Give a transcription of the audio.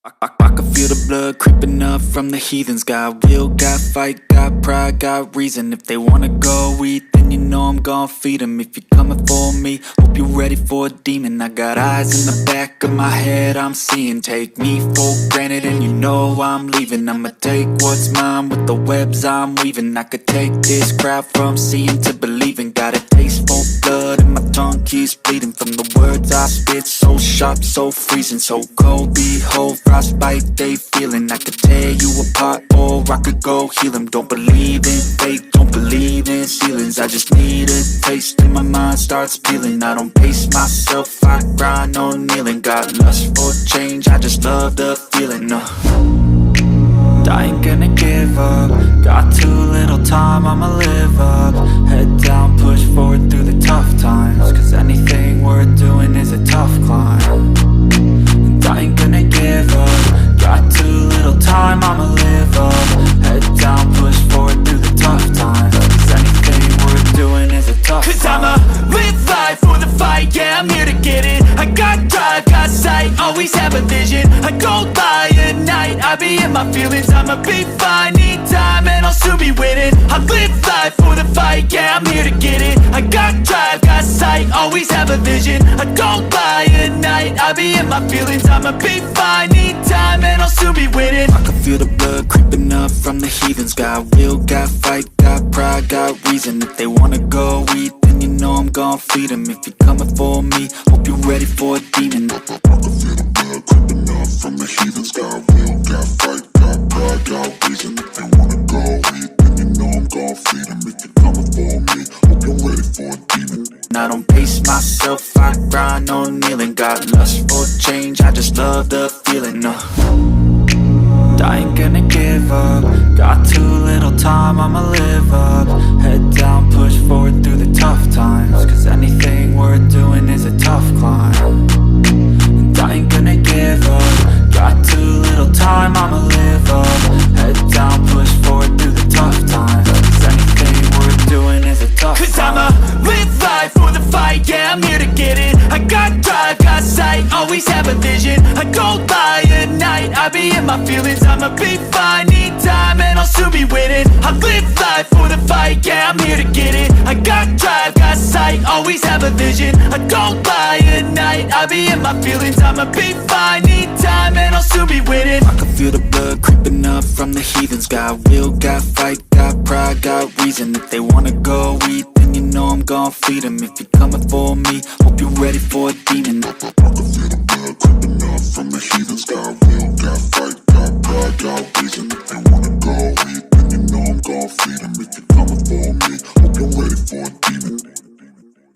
I can feel the blood creeping up from the heathens. Got will, got fight, got pride, got reason. If they wanna go eat, then you know I'm gon' feed them. If you're coming for me, hope you're ready for a demon. I got eyes in the back of my head, I'm seeing. Take me for granted and you know I'm leaving. I'ma take what's mine with the webs I'm weaving. I could take this crowd from seeing to believing. Got a taste for blood and my tongue keeps bleeding. From the words I spit, so sharp, so freezing. So cold, behold, frostbite they feeling. I could tear you apart or I could go heal them. Don't believe in fate, don't believe in ceilings. I just need a taste and my mind starts peeling. I don't pace myself, I grind on kneeling. Got lust for change, I just love the feeling. I ain't gonna give up. Got too little time, I'ma live up. Head down, push forward through the tough times. Cause anything worth doing is a tough climb. And I ain't gonna give up. Got too little time, I'ma live up. Head down, push forward through the tough times. Cause anything worth doing is a tough climb. Cause I'ma live life for the fight, yeah, I'm here to get it. I got drive, got sight, always have a vision. I go by at night, I be in my feelings. I'ma be fine, need time and I'll soon be winning. I live life for the fight, yeah, I'm here to get it. I got drive, got sight, always have a vision. I go by at night, I be in my feelings. I'ma be fine, need time and I'll soon be winning. I can feel the blood creeping up from the heathens. Got will, got fight, got pride, got reason. If they wanna go eat, then you know I'm gon' feed them. If you're coming for me, hope you're ready for a demon. I can feel the blood creeping up from the heathens. Got will, got fight, got pride, got reason. If they wanna go eat, then you know I'm gon' feed them. If you're coming for me, hope you're ready for a demon. I don't pace myself, I grind on kneeling. Got lust for change, I just love the feeling. I ain't gonna give up. Got too little time, I'ma live up. Head down, push forward through the tough times. Cause anything worth doing is a tough climb. And I ain't gonna give up. Got too little time, I'ma live up. Head down, push forward through the tough times. Cause anything worth doing is a tough climb. Cause I'ma live life for the fight, yeah, I'm here to get it. I got drive, got sight, always have a vision. I go by at night, I be in my feelings. I'ma be fine, need time and I'll soon be winning. I live life for the fight, yeah, I'm here to get it. I got drive, got sight, always have a vision. I go by at night, I be in my feelings. I'ma be fine, need time and I'll soon be winning. I can feel the blood creeping up from the heathens. Got will, got fight, got pride, got reason. If they wanna go eat, then you know I'm gon' feed them. If you're coming for me, hope you're ready for a demon. I can feel the